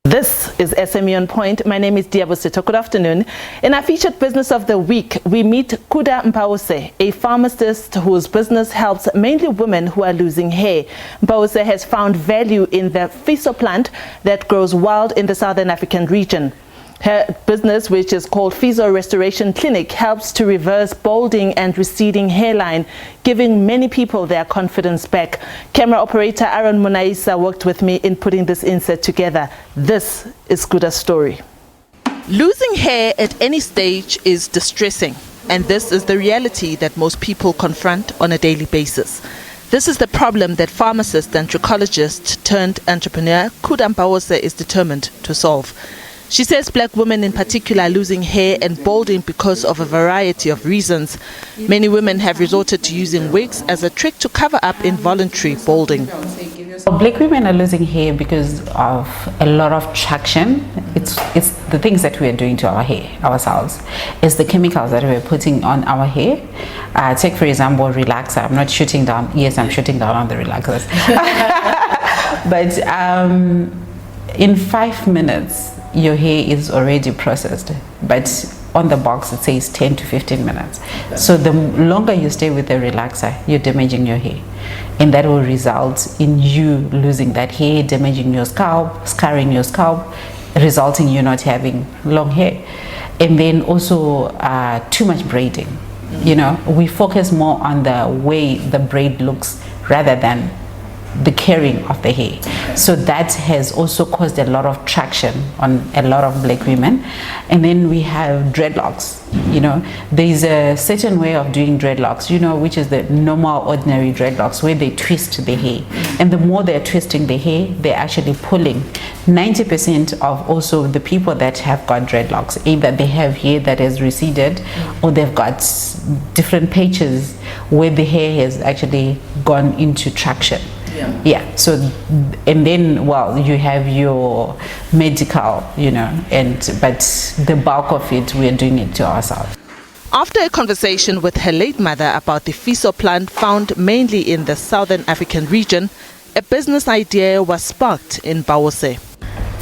This is SME on Point. My name is Liabo Setho. Good afternoon. In our featured business of the week, we meet Kuda Mpause, a pharmacist whose business helps mainly women who are losing hair. Mpause has found value in the Fiso plant that grows wild in the Southern African region. Her business, which is called Fiso Restoration Clinic, helps to reverse balding and receding hairline, giving many people their confidence back. Camera operator Aaron Munaisa worked with me in putting this insert together. This is Kuda's story. Losing hair at any stage is distressing, and this is the reality that most people confront on a daily basis. This is the problem that pharmacist and trichologist turned entrepreneur Kuda Mpause is determined to solve. She says black women in particular are losing hair and balding because of a variety of reasons. Many women have resorted to using wigs as a trick to cover up involuntary balding. Black women are losing hair because of a lot of traction. It's the things that we are doing to our hair ourselves. It's the chemicals that we're putting on our hair. Take for example relaxer. I'm not shooting down. Yes, I'm shooting down on the relaxers. But in 5 minutes, your hair is already processed, but on the box it says 10 to 15 minutes. So the longer you stay with the relaxer, you're damaging your hair, and that will result in you losing that hair, damaging your scalp, scarring your scalp, resulting in you not having long hair. And then also too much braiding. You know, we focus more on the way the braid looks rather than the caring of the hair. So that has also caused a lot of traction on a lot of black women. And then we have dreadlocks. You know, there's a certain way of doing dreadlocks, you know, which is the normal ordinary dreadlocks where they twist the hair, and the more they're twisting the hair, they're actually pulling. 90% of also the people that have got dreadlocks, either they have hair that has receded or they've got different patches where the hair has actually gone into traction. Yeah. So, and then, well, you have your medical, you know, but the bulk of it, we are doing it to ourselves. After a conversation with her late mother about the Fiso plant found mainly in the Southern African region, a business idea was sparked in Mpause.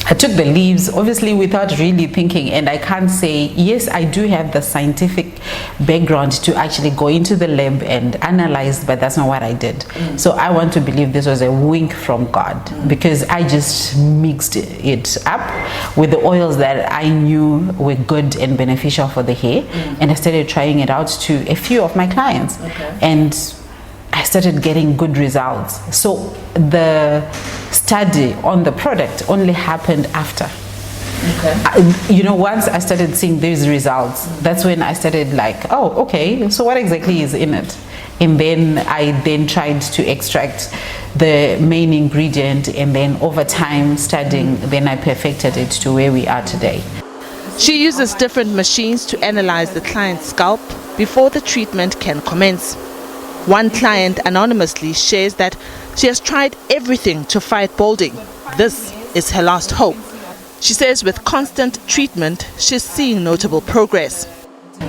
I took the leaves, obviously without really thinking, and I can't say, yes, I do have the scientific background to actually go into the lab and analyze, but that's not what I did. So I want to believe this was a wink from God, because I just mixed it up with the oils that I knew were good and beneficial for the hair, and I started trying it out to a few of my clients. And I started getting good results. So the study on the product only happened after. You know, once I started seeing these results, that's when I started like, oh, okay, so what exactly is in it? And then I tried to extract the main ingredient, and then over time studying, then I perfected it to where we are today. She uses different machines to analyze the client's scalp before the treatment can commence. One client anonymously shares that she has tried everything to fight balding. This is her last hope. She says with constant treatment, she's seeing notable progress.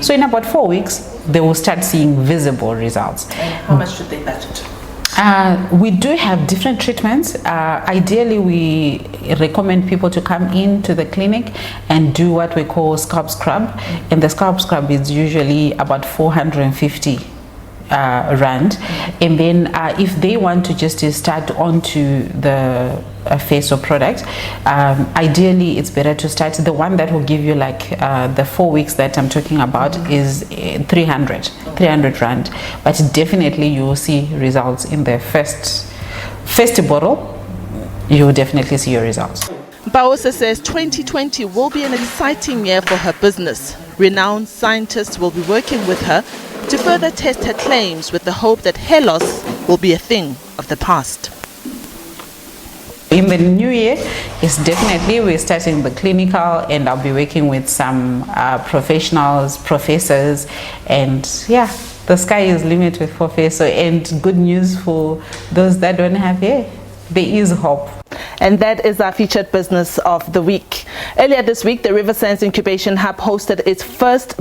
So in about 4 weeks, they will start seeing visible results. And how much should they budget? We do have different treatments. Ideally, we recommend people to come into the clinic and do what we call scalp scrub. And the scalp scrub is usually about 450 rand, and then if they want to just start onto the Fiso product, ideally it's better to start. The one that will give you like the 4 weeks that I'm talking about is 300 rand, but definitely you will see results in the first bottle. You will definitely see your results. Mpause says 2020 will be an exciting year for her business. Renowned scientists will be working with her to further test her claims with the hope that hair loss will be a thing of the past. In the new year, we're starting the clinical, and I'll be working with some professionals, professors, and yeah, the sky is limited for Fiso. And good news for those that don't have hair, there is hope. And that is our featured business of the week. Earlier this week, the Riversands Incubation Hub hosted its first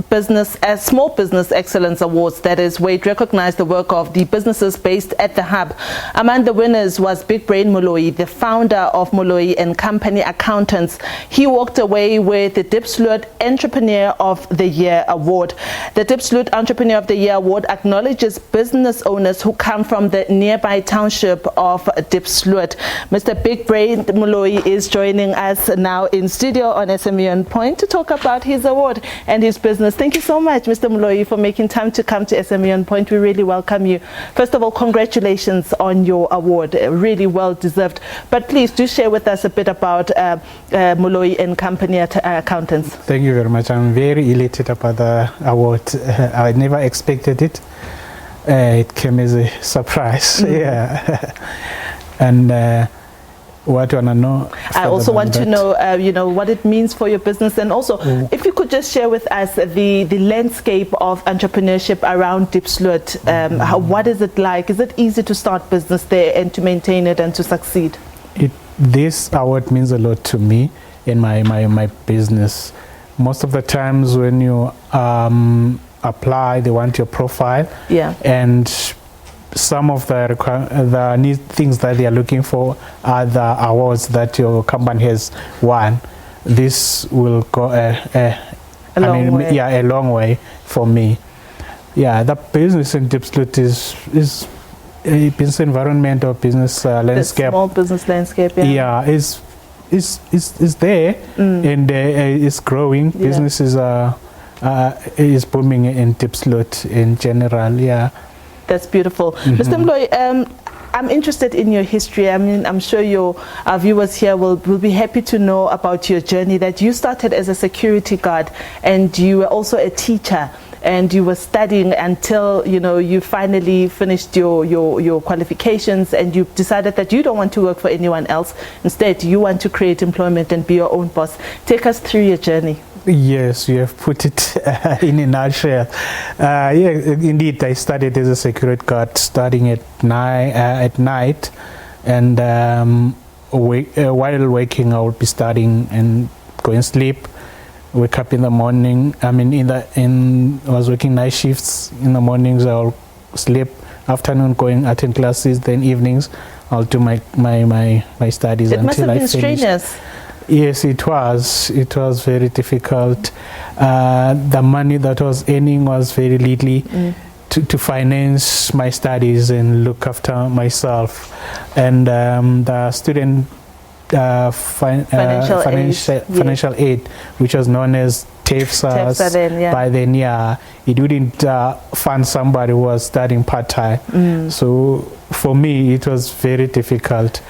Small Business Excellence Awards. That is where it recognized the work of the businesses based at the hub. Among the winners was Big Brain Moloi, the founder of Moloi and Company Accountants. He walked away with the Diepsloot Entrepreneur of the Year Award. The Diepsloot Entrepreneur of the Year Award acknowledges business owners who come from the nearby township of Diepsloot. Mr. Big Brain Moloi is joining us now in studio on SME on Point to talk about his award and his business. Thank you so much, Mr. Moloi, for making time to come to SME on Point. We really welcome you. First of all, congratulations on your award, really well deserved. But please do share with us a bit about Moloi and Company Accountants. Thank you very much. I'm very elated about the award. I never expected it. It came as a surprise. Yeah. And what you want to know? I also want to know, what it means for your business, and also if you could just share with us the landscape of entrepreneurship around Diepsloot. What is it like? Is it easy to start business there and to maintain it and to succeed? This award means a lot to me in my business. Most of the times when you apply, they want your profile. Yeah. And some of the neat things that they are looking for are the awards that your company has won. This will go a long way for me. Yeah, the business in Diepsloot is a business environment or business landscape. The small business landscape. Yeah. Yeah, is there and is growing. Yeah. Business is booming in Diepsloot in general. Yeah. That's beautiful. Mr. Moloi, I'm interested in your history. I mean, I'm sure our viewers here will be happy to know about your journey, that you started as a security guard and you were also a teacher and you were studying until, you finally finished your qualifications and you decided that you don't want to work for anyone else. Instead, you want to create employment and be your own boss. Take us through your journey. Yes, you have put it in a nutshell. Yeah, indeed, I started as a security guard, starting at night, and while waking, I would be studying and going to sleep. Wake up in the morning. I mean, I was working night shifts. In the mornings, I'll sleep. Afternoon, going attend classes. Then evenings, I'll do my studies until I finish. It must have been strenuous. Yes, it was. It was very difficult. The money that I was earning was very little to finance my studies and look after myself. And the student financial aid, which was known as TAFSA by then, yeah, it wouldn't fund somebody who was studying part-time. So for me, it was very difficult.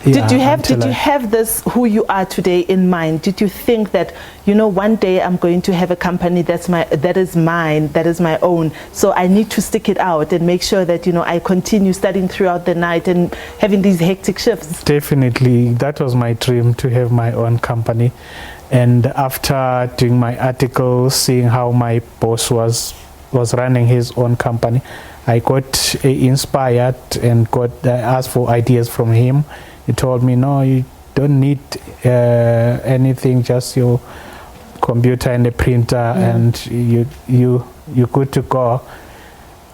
Yeah, did you have this who you are today in mind? Did you think that one day I'm going to have a company that is mine, that is my own, so I need to stick it out and make sure that I continue studying throughout the night and having these hectic shifts? Definitely, that was my dream, to have my own company. And after doing my article, seeing how my boss was running his own company, I got inspired and asked for ideas from him. He told me, no, you don't need anything, just your computer and a printer, and you're good to go.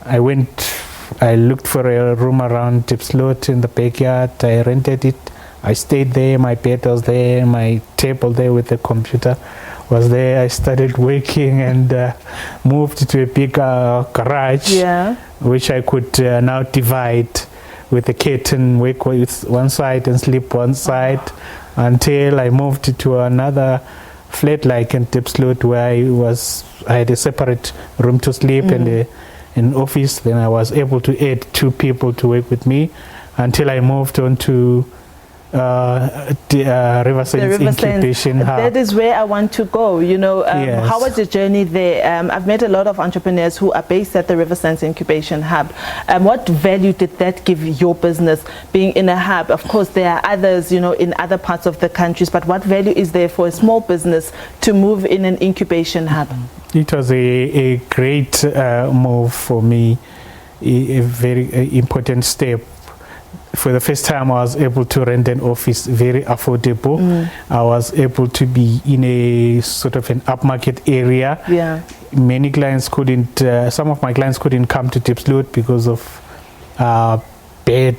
I looked for a room around Diepsloot in the backyard. I rented it. I stayed there. My bed was there. My table there with the computer was there. I started working and moved to a bigger garage, which I could now divide with the curtain, wake with one side and sleep one side, until I moved to another flat like in Diepsloot, where I had a separate room to sleep and an office. Then I was able to add 2 people to work with me until I moved on to Riversands Incubation Hub. That is where I want to go. Yes. How was the journey there? I've met a lot of entrepreneurs who are based at the Riversands Incubation Hub. What value did that give your business, being in a hub? Of course, there are others, in other parts of the countries, but what value is there for a small business to move in an incubation hub? It was a great move for me, a very important step. for the first time, I was able to rent an office very affordable. I was able to be in a sort of an upmarket area. Yeah. Many clients couldn't, some of my clients couldn't come to Diepsloot because of bad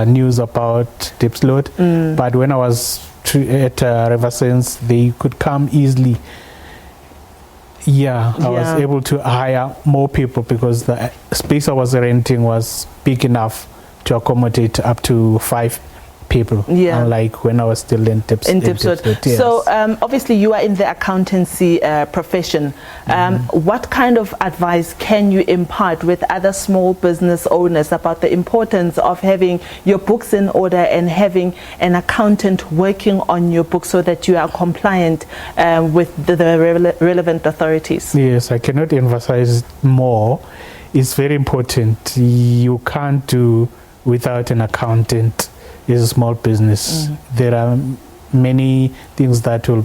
news about Diepsloot. But when I was at Riversands, they could come easily. Yeah, I was able to hire more people because the space I was renting was big enough to accommodate up to 5 people. Yeah. Unlike when I was still in Diepsloot. Yes. So obviously you are in the accountancy profession. What kind of advice can you impart with other small business owners about the importance of having your books in order and having an accountant working on your books so that you are compliant with the relevant authorities? Yes, I cannot emphasize more. It's very important. You can't do without an accountant. Is a small business. There are many things that will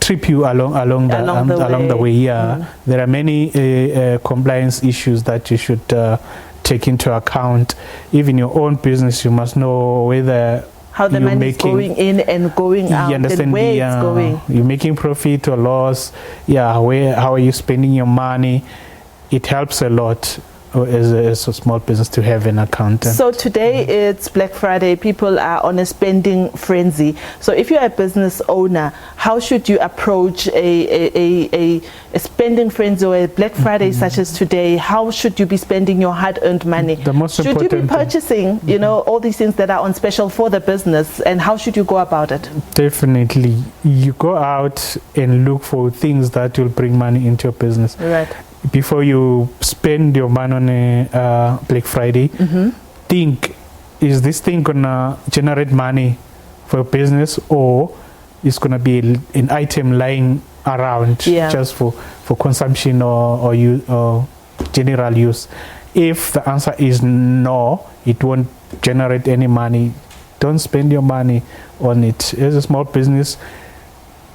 trip you along the way. Yeah, there are many compliance issues that you should take into account. Even your own business, you must know whether how the money is going in and going out, and where it's going. You're making profit or loss. Yeah, how are you spending your money? It helps a lot. As a small business to have an accountant. So today it's Black Friday. People are on a spending frenzy. So if you're a business owner, how should you approach a spending frenzy or a Black Friday such as today? How should you be spending your hard-earned money? The most should you be purchasing, you know, all these things that are on special for the business, and how should you go about it? Definitely, you go out and look for things that will bring money into your business. Right. Before you spend your money on a Black Friday, think, is this thing gonna generate money for your business, or is gonna be an item lying around just for consumption or general use? If the answer is no, it won't generate any money, don't spend your money on it. As a small business,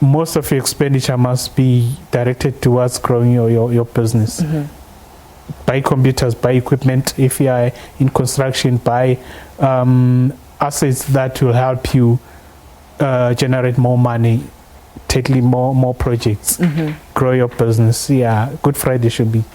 most of your expenditure must be directed towards growing your business. Buy computers, buy equipment. If you are in construction, buy assets that will help you generate more money, tackling more projects, grow your business. Yeah, Good Friday should be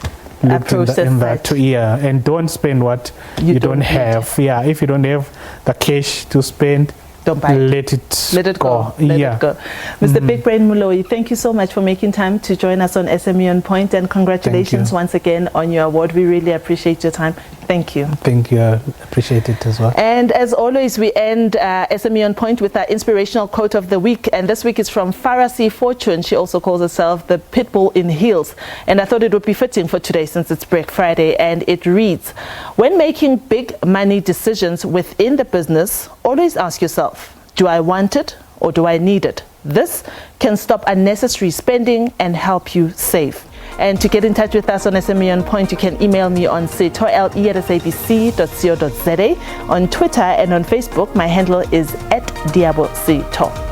looked in that too. Yeah, and don't spend what you don't have. Yeah, if you don't have the cash to spend, don't buy it. Let it go. Let it go. Mr. Big Brain Moloi, thank you so much for making time to join us on SME on Point, and congratulations once again on your award. We really appreciate your time. Thank you. Thank you. I appreciate it as well. And as always, we end SME on Point with our inspirational quote of the week. And this week is from Pharasi Fortune. She also calls herself the Pitbull in Heels. And I thought it would be fitting for today since it's Black Friday. And it reads, when making big money decisions within the business, always ask yourself, do I want it or do I need it? This can stop unnecessary spending and help you save. And to get in touch with us on SME on Point, you can email me on setho@sabc.co.za. On Twitter and on Facebook, my handle is @Liabo Setho.